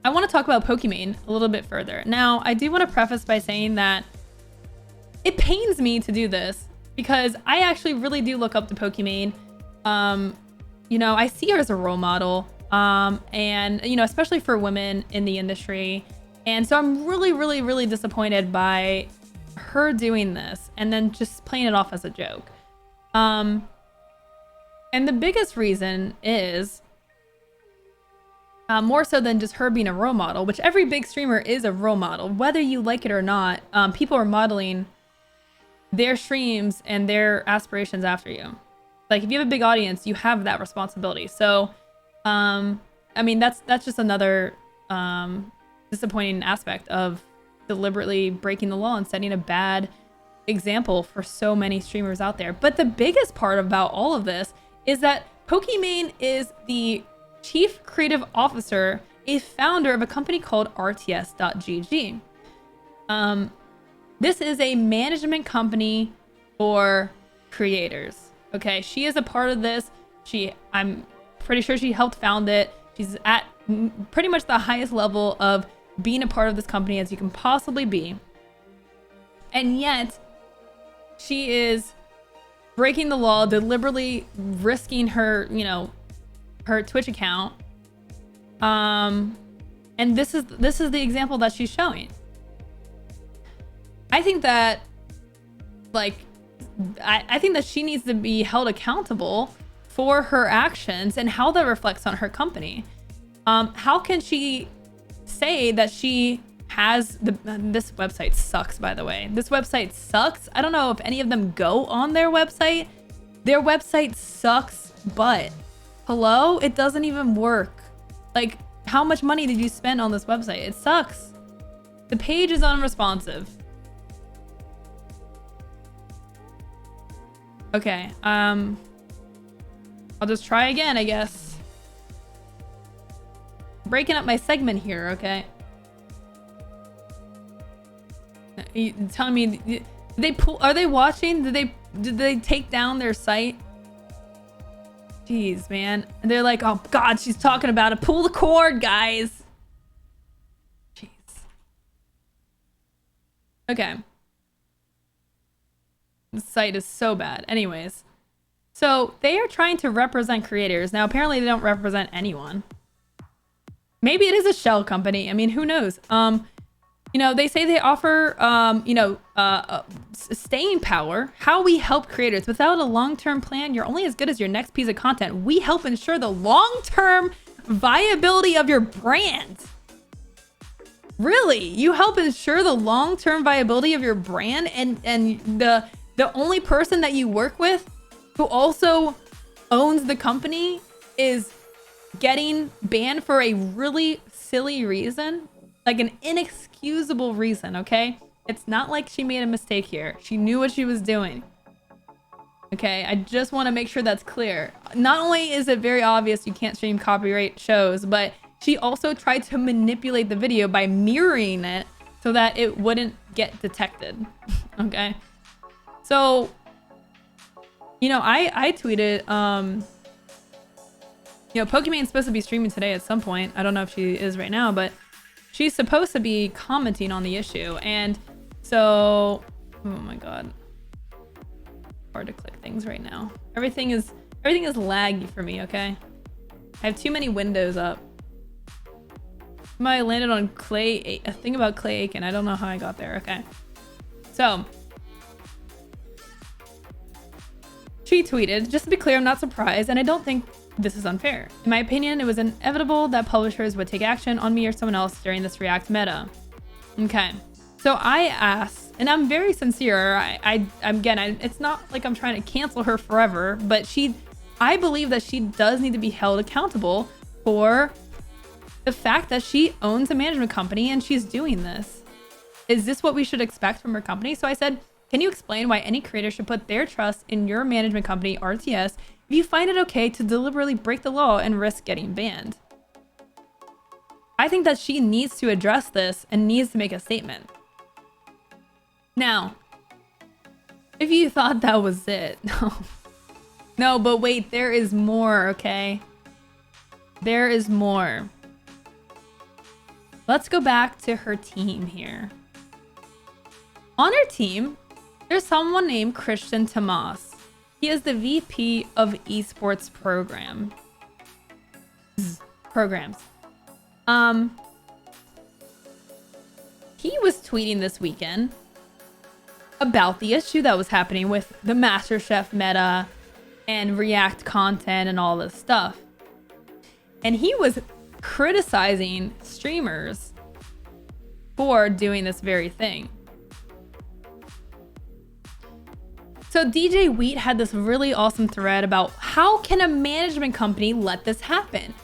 I want to talk about Pokimane a little bit further. Now, I do want to preface by saying that it pains me to do this because I actually really do look up to Pokimane. You know, I see her as a role model, and, you know, especially for women in the industry. And so I'm really, really, really disappointed by her doing this and then just playing it off as a joke. And the biggest reason is more so than just her being a role model, which every big streamer is a role model, whether you like it or not. People are modeling their streams and their aspirations after you. Like, if you have a big audience, you have that responsibility. So, I mean, that's just another disappointing aspect of deliberately breaking the law and setting a bad example for so many streamers out there. But the biggest part about all of this is that Pokimane is the Chief Creative Officer, a founder of a company called RTS.gg. This is a management company for creators. Okay, she is a part of this. I'm pretty sure she helped found it. She's at pretty much the highest level of being a part of this company as you can possibly be. And yet, she is breaking the law, deliberately risking her, you know, her Twitch account. And this is the example that she's showing. I think that, like, I think that she needs to be held accountable for her actions and how that reflects on her company. How can she say that she has this website sucks, by the way. This website sucks. I don't know if any of them go on their website. Their website sucks, but hello, it doesn't even work. Like, how much money did you spend on this website? It sucks. The page is unresponsive. Okay, I'll just try again, I guess. Breaking up my segment here, okay? You telling me, did they pull? Are they watching? Did they take down their site? Jeez, man. And they're like, oh God, she's talking about it. Pull the cord, guys. Jeez. Okay. The site is so bad. Anyways, so they are trying to represent creators. Now, apparently they don't represent anyone. Maybe it is a shell company. I mean, who knows? You know, they say they offer, staying power. How we help creators. Without a long-term plan, you're only as good as your next piece of content. We help ensure the long-term viability of your brand. Really? You help ensure the long-term viability of your brand, and the only person that you work with who also owns the company is getting banned for a really silly reason, like an inexcusable reason, okay? It's not like she made a mistake here. She knew what she was doing. Okay, I just want to make sure that's clear. Not only is it very obvious you can't stream copyright shows, but she also tried to manipulate the video by mirroring it so that it wouldn't get detected. Okay? So, you know, I tweeted, you know, Pokimane's supposed to be streaming today at some point. I don't know if she is right now, but she's supposed to be commenting on the issue. And so, oh my God. Hard to click things right now. Everything is laggy for me, okay? I have too many windows up. I landed on a thing about Clay Aiken. I don't know how I got there. Okay. So, she tweeted, just to be clear, I'm not surprised, and I don't think this is unfair. In my opinion, it was inevitable that publishers would take action on me or someone else during this React meta. Okay. So I asked, and I'm very sincere. It's not like I'm trying to cancel her forever, but I believe that she does need to be held accountable for the fact that she owns a management company and she's doing this. Is this what we should expect from her company? So I said, can you explain why any creator should put their trust in your management company, RTS, if you find it okay to deliberately break the law and risk getting banned? I think that she needs to address this and needs to make a statement. Now, if you thought that was it, no, but wait, there is more, okay? There is more. let's go back to her team here. On her team, there's someone named Christian Tomas. He is the VP of Esports programs. He was tweeting this weekend about the issue that was happening with the MasterChef meta and React content and all this stuff. And he was criticizing streamers for doing this very thing. So DJ Wheat had this really awesome thread about how can a management company let this happen?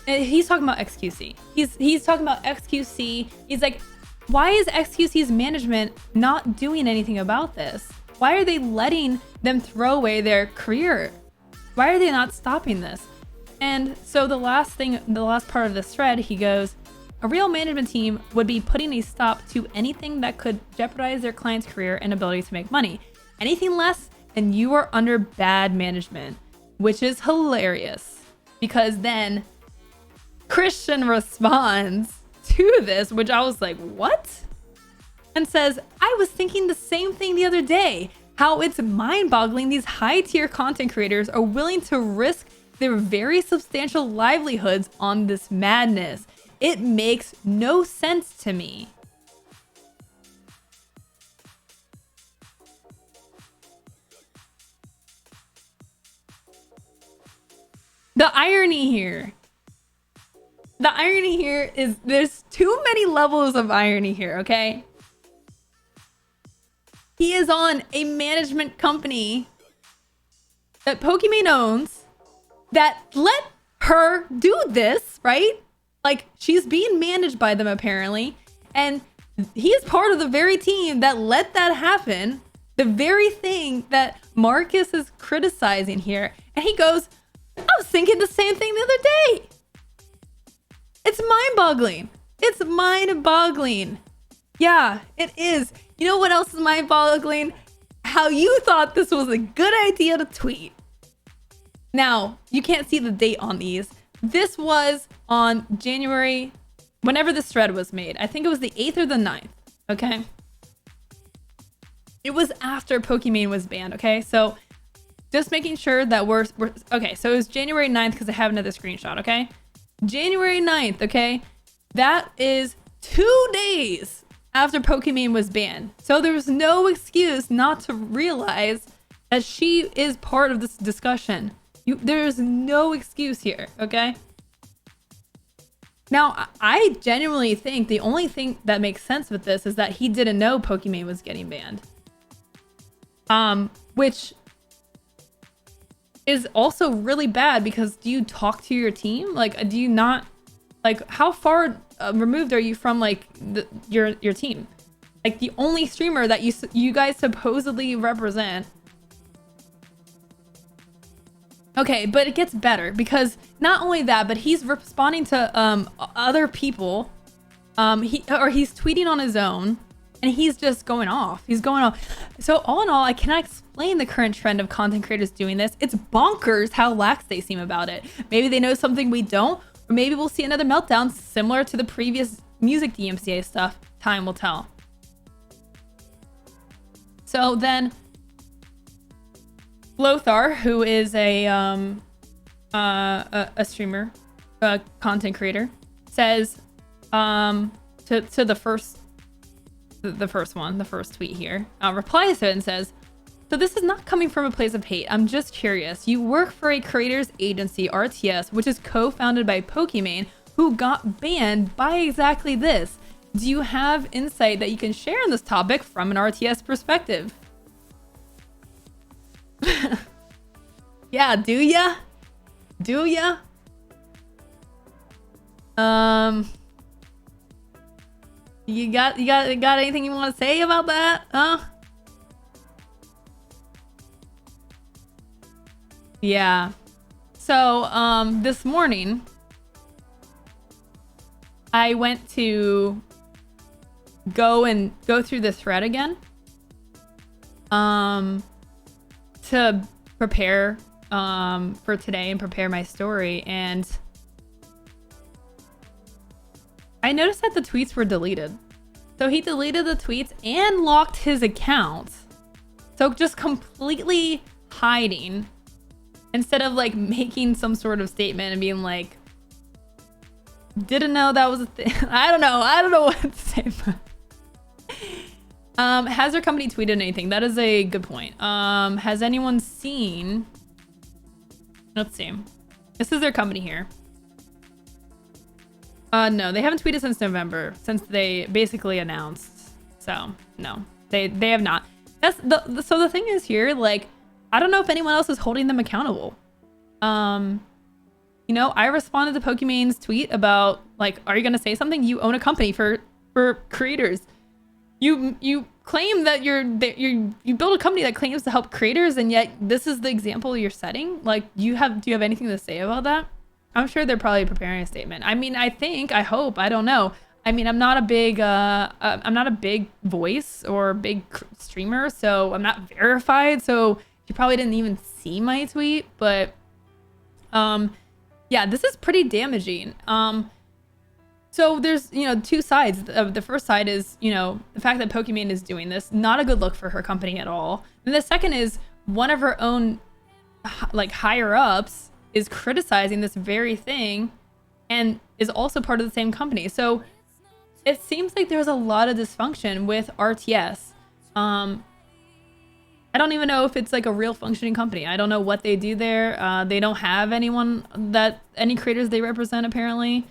And he's talking about XQC. He's talking about XQC. He's like, why is XQC's management not doing anything about this? Why are they letting them throw away their career? Why are they not stopping this? And so the last part of this thread, he goes, a real management team would be putting a stop to anything that could jeopardize their client's career and ability to make money. Anything less, and you are under bad management, which is hilarious because then Christian responds to this, which I was like, what? And says, I was thinking the same thing the other day, how it's mind-boggling these high-tier content creators are willing to risk their very substantial livelihoods on this madness. It makes no sense to me. The irony here is there's too many levels of irony here, okay? He is on a management company that Pokimane owns that let her do this, right? Like, she's being managed by them apparently, and he is part of the very team that let that happen, the very thing that Marcus is criticizing here. And he goes, I was thinking the same thing the other day. It's mind-boggling. It's mind-boggling. Yeah, it is. You know what else is mind-boggling? How you thought this was a good idea to tweet. Now, you can't see the date on these. This was on January, whenever this thread was made. I think it was the 8th or the 9th, okay? It was after Pokimane was banned, okay? So just making sure that we're okay, so it was January 9th because I have another screenshot, okay? January 9th, okay? That is 2 days after Pokimane was banned. So there was no excuse not to realize that she is part of this discussion. There's no excuse here, okay? Now, I genuinely think the only thing that makes sense with this is that he didn't know Pokimane was getting banned. Which is also really bad because do you talk to your team? Like, do you not, like, how far removed are you from like your team? Like the only streamer that you guys supposedly represent. Okay, but it gets better because not only that, but he's responding to other people. He's tweeting on his own. And he's just going off. He's going off. So all in all, I cannot explain the current trend of content creators doing this. It's bonkers how lax they seem about it. Maybe they know something we don't, or maybe we'll see another meltdown similar to the previous music DMCA stuff. Time will tell. So then, Lothar, who is a streamer, a content creator, says to the first tweet here, replies to it and says, so this is not coming from a place of hate. I'm just curious. You work for a creators agency, RTS, which is co-founded by Pokimane, who got banned by exactly this. Do you have insight that you can share on this topic from an RTS perspective? Yeah, do ya? Do ya? You got anything you want to say about that? Huh? Yeah. So, this morning I went to go through the thread again. To prepare for today and prepare my story, and I noticed that the tweets were deleted. So he deleted the tweets and locked his account. So just completely hiding instead of like making some sort of statement and being like, didn't know that was a thing. I don't know what to say. Has their company tweeted anything? That is a good point. Has anyone seen, let's see. This is their company here. No, they haven't tweeted since November, since they basically announced. So no, they have not. That's so the thing is here, like, I don't know if anyone else is holding them accountable. You know, I responded to Pokimane's tweet about like, are you gonna say something? You own a company for creators. You claim that you build a company that claims to help creators, and yet this is the example you're setting. Like, do you have anything to say about that? I'm sure they're probably preparing a statement. I mean, I hope, I don't know. I mean, I'm not a big voice or big streamer, so I'm not verified. So you probably didn't even see my tweet, but yeah, this is pretty damaging. So there's, you know, two sides. The first side is, you know, the fact that Pokimane is doing this, not a good look for her company at all. And the second is one of her own like higher ups is criticizing this very thing and is also part of the same company. So it seems like there's a lot of dysfunction with RTS. I don't even know if it's like a real functioning company. I don't know what they do there. They don't have any creators they represent, apparently.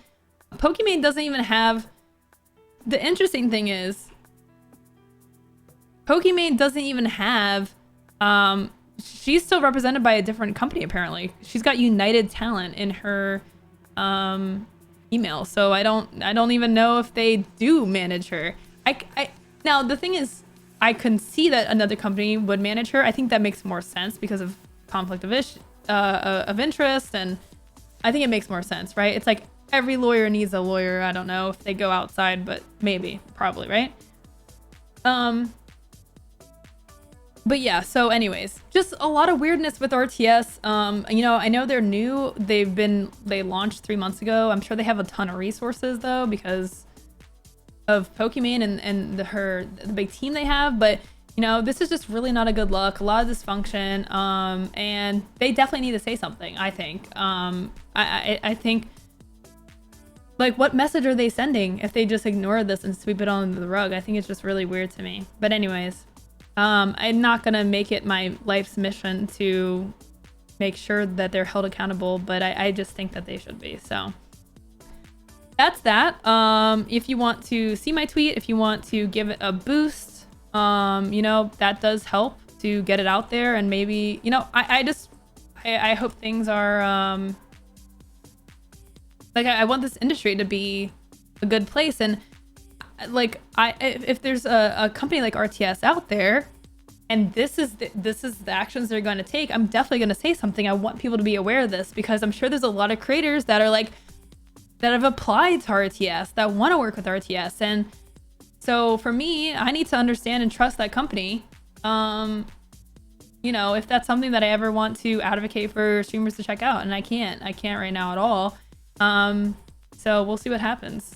Pokimane doesn't even have, the interesting thing is Pokimane doesn't even have, she's still represented by a different company, apparently. She's got United Talent in her email, so I don't even know if they do manage her. Now the thing is, I can see that another company would manage her. I think that makes more sense because of conflict of interest, and I think it makes more sense, right? It's like every lawyer needs a lawyer. I don't know if they go outside, but maybe, probably, right? But yeah, so anyways, just a lot of weirdness with RTS. You know, I know they're new. They launched 3 months ago. I'm sure they have a ton of resources though, because of Pokimane and the big team they have. But you know, this is just really not a good look. A lot of dysfunction. And they definitely need to say something, I think. I think, like, what message are they sending if they just ignore this and sweep it under the rug? I think it's just really weird to me. But anyways, I'm not gonna make it my life's mission to make sure that they're held accountable, but I just think that they should be. So that's that. If you want to see my tweet, if you want to give it a boost, you know, that does help to get it out there. And maybe, you know, I hope things are, like, I want this industry to be a good place. And like, if there's a company like RTS out there, and this is the actions they're going to take, I'm definitely going to say something. I want people to be aware of this, because I'm sure there's a lot of creators that are like, that have applied to RTS, that want to work with RTS. And so for me, I need to understand and trust that company. You know, if that's something that I ever want to advocate for streamers to check out, and I can't right now at all. So we'll see what happens.